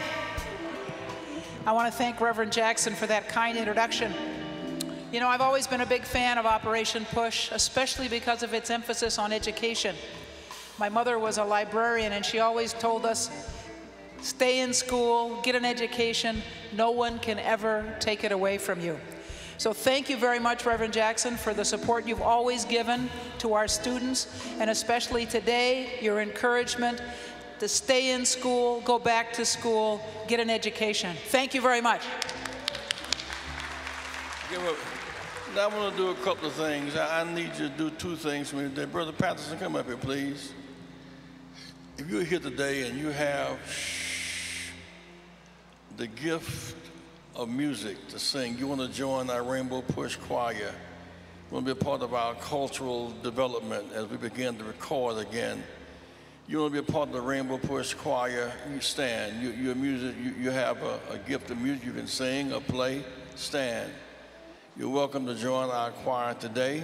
I want to thank Reverend Jackson for that kind introduction. You know, I've always been a big fan of Operation Push, especially because of its emphasis on education. My mother was a librarian, and she always told us, stay in school, get an education. No one can ever take it away from you. So thank you very much, Reverend Jackson, for the support you've always given to our students, and especially today, your encouragement to stay in school, go back to school, get an education. Thank you very much. I want to do a couple of things. I need you to do two things for me today. Brother Patterson, come up here, please. If you're here today and you have the gift of music to sing, you want to join our Rainbow Push Choir, you want to be a part of our cultural development as we begin to record again. You want to be a part of the Rainbow Push Choir, you stand. You're music, you have a gift of music, you can sing or play, stand. You're welcome to join our choir today.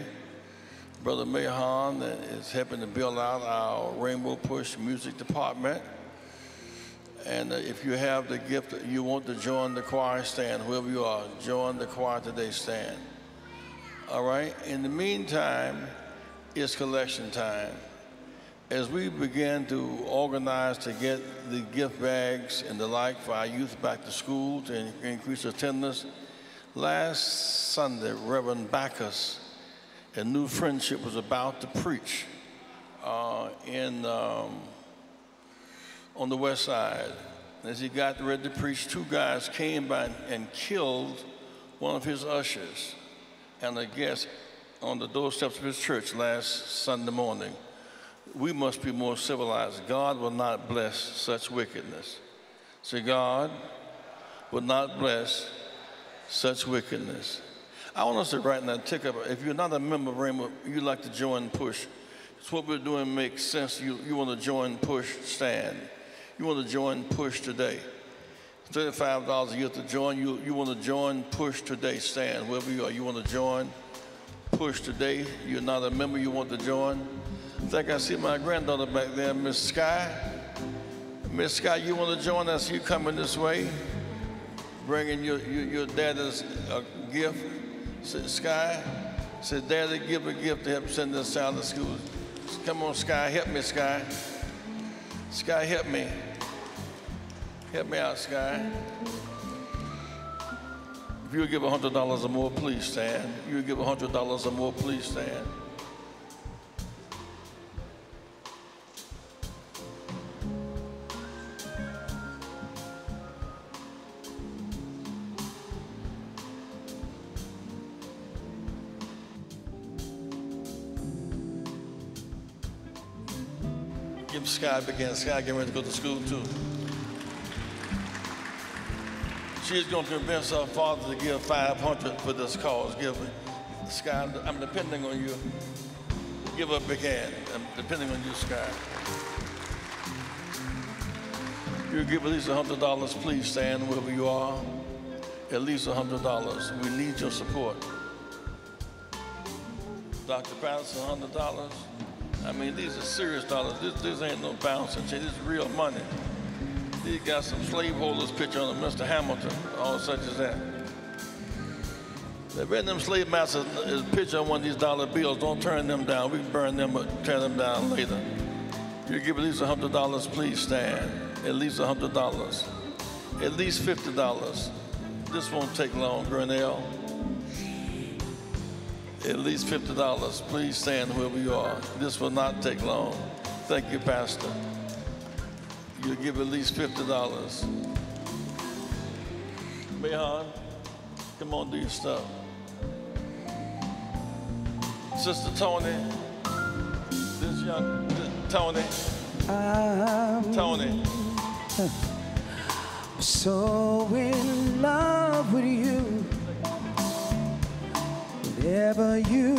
Brother Mahan is helping to build out our Rainbow Push music department. And if you have the gift that you want to join the choir, stand. Whoever you are, join the choir today, stand. All right? In the meantime, it's collection time. As we begin to organize to get the gift bags and the like for our youth back to school to increase attendance, last Sunday, Reverend Backus, a New Friendship, was about to preach on the west side. As he got ready to preach, two guys came by and killed one of his ushers and a guest on the doorsteps of his church last Sunday morning. We must be more civilized. God will not bless such wickedness. So God will not bless such wickedness. I want us to right now take up, if you're not a member of Rainbow, you'd like to join Push, So what we're doing makes sense. You want to join Push, stand. You want to join Push today. $35 a year to join. You want to join Push today, stand wherever you are. You want to join Push today. You're not a member, you want to join. I think I see my granddaughter back there, Miss Sky. Miss Sky, you want to join us? You coming this way, bringing your daddy's gift. Sky said, Daddy, give a gift to help send this child to school. Come on, Sky, help me, Sky. Sky, help me. Help me out, Sky. If you'll give $100 or more, please stand. You'll give $100 or more, please stand. Give Sky again. Sky getting ready to go to school too. She's going to convince her father to give $500 for this cause. Give Sky, I'm depending on you. Give her a big hand. I'm depending on you, Sky. You give at least $100, please stand wherever you are. At least $100. We need your support. Dr. Patterson, $100. I mean, these are serious dollars. This ain't no bouncing change. This is real money. These got some slaveholders picture on them, Mr. Hamilton, all such as that. They've written them slave masters is picture on one of these dollar bills. Don't turn them down. We can burn them, but tear them down later. You give at least $100, please stand. At least $100. At least $50. This won't take long, Grinnell. At least $50. Please stand wherever you are. This will not take long. Thank you, Pastor. You'll give at least $50. Mayhan, come on, do your stuff. Sister Tony, this young, Tony, Tony. So in love with you. Whatever you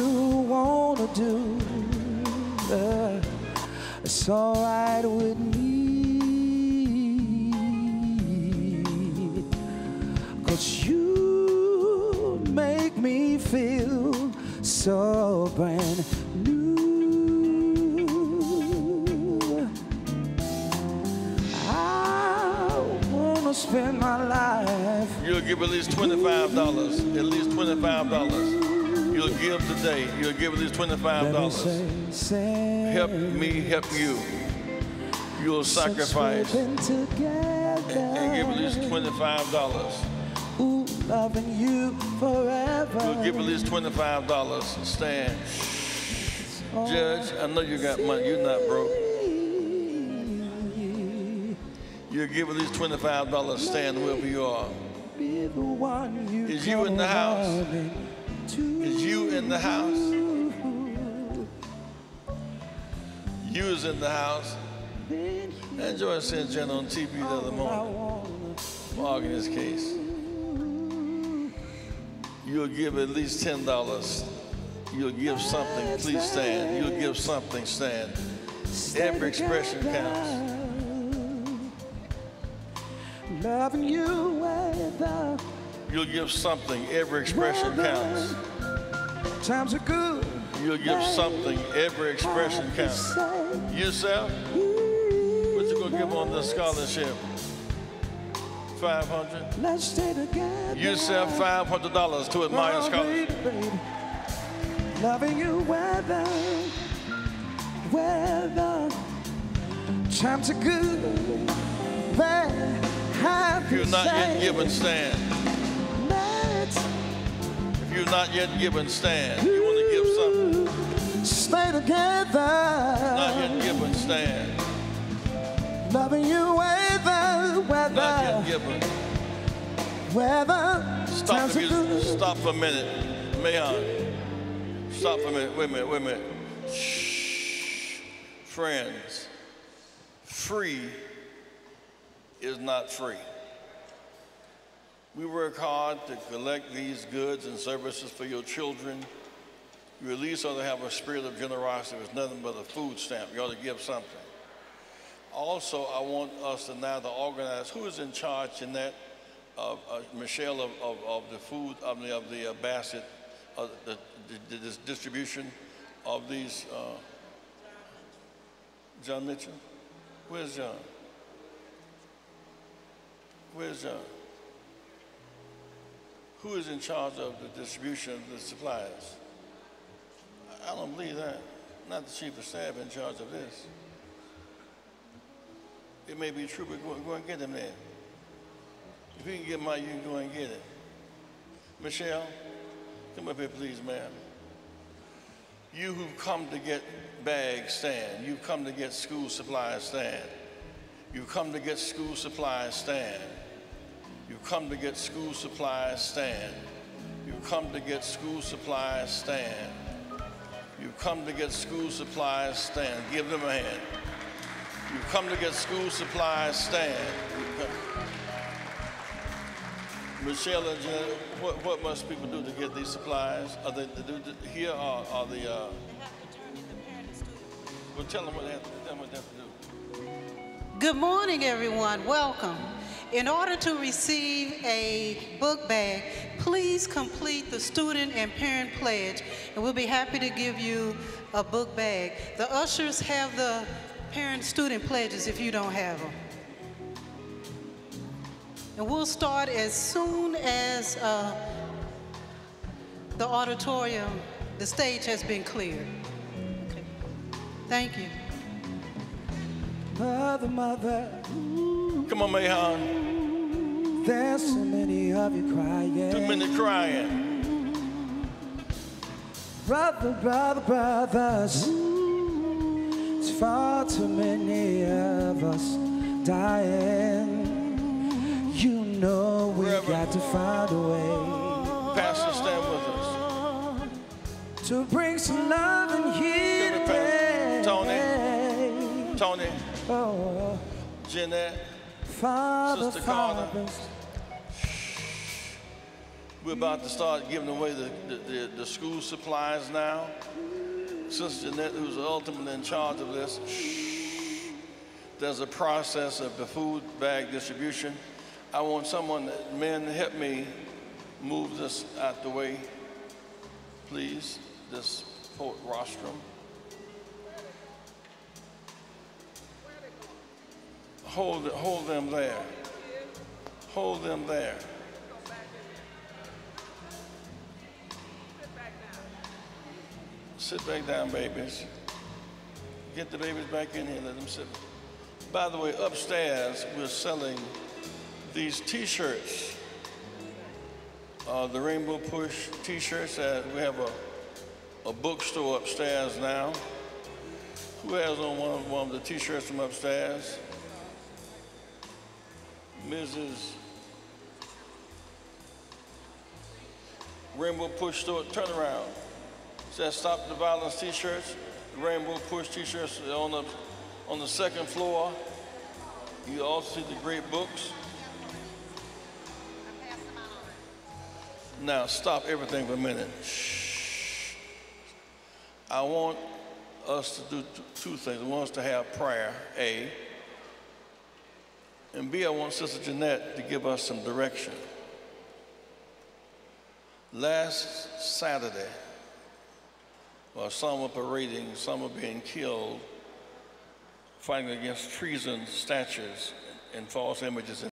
wanna do, it's all right with me. 'Cause you make me feel so brand new. I wanna spend my life. You'll give at least $25. At least $25. You'll give today. You'll give at least $25. Help me help you. You'll sacrifice and give at least $25. Ooh, loving you forever. You'll give at least $25. Stand. Judge, I know you got money. You're not broke. You'll give at least $25. Stand wherever you are. Is you in the house? Is you in the house? You is in the house. I enjoyed seeing Jen on TV the other morning, arguing his case. You'll give at least $10. You'll give something, please stand. You'll give something, stand. Every expression counts. Loving you weather. You'll give something, every expression counts. Times are good. You'll give something, every expression counts. Yourself, what you gonna give on this scholarship? $500? Let's stay together. Yourself $500 to admire scholarship. Loving you weather. Times are good. If you're not yet given, stand. If you're not yet given, stand. You want to give something? Stay together. Not yet given, stand. Loving you weather. Not yet given. Stop for a minute. Mayon. Stop for a minute. Wait a minute. Shh. Friends, free is not free. We work hard to collect these goods and services for your children You at least ought to have a spirit of generosity. It's nothing but a food stamp. You ought to give something. Also, I want us to now to organize. Who is in charge, Jeanette, Michelle, of the food, of the basket, of the distribution of these? John Mitchell? Where's John? Where's John? Who is in charge of the distribution of the supplies? I don't believe that. Not the chief of staff in charge of this. It may be true, but go and get him there. If you can get mine, you can go and get it. Michelle, come up here, please, ma'am. You who've come to get bags, stand. You've come to get school supplies, stand. You've come to get school supplies, stand. You've come to get school supplies, stand. You've come to get school supplies, stand. You've come to get school supplies, stand. Give them a hand. You've come to get school supplies, stand. Michelle and Jen, what must people do to get these supplies? Are they here or are they? They have to turn in the parent and student. Well, tell them what they have to do. Good morning, everyone. Welcome. In order to receive a book bag, please complete the student and parent pledge, and we'll be happy to give you a book bag. The ushers have the parent-student pledges if you don't have them. And we'll start as soon as the auditorium, the stage has been cleared. Okay. Thank you. Mother, mother. Come on, Mayhan. There's so many of you crying. Too many crying. Brother, brother, brothers. It's far too many of us dying. You know we got to find a way. Pastor, stand with us. To bring some love and healing. Tony. Oh. Jeanette. Father, Sister Carter. We're about to start giving away the school supplies now. Sister Jeanette, who's ultimately in charge of this, there's a process of the food bag distribution. I want someone, men, help me move this out the way, please, this rostrum. Hold them there. Hold them there. Sit back down, babies. Get the babies back in here, let them sit. By the way, upstairs, we're selling these T-shirts, the Rainbow Push T-shirts. We have a bookstore upstairs now. Who has on one of the T-shirts from upstairs? Mrs. Rainbow Push store, turn around. It says Stop the Violence T-shirts. The Rainbow Push T-shirts on the second floor. You also see the great books. Now stop everything for a minute. Shh. I want us to do two things. I want us to have prayer, A. And B, I want Sister Jeanette to give us some direction. Last Saturday, while some were parading, some were being killed, fighting against treason, statues, and false images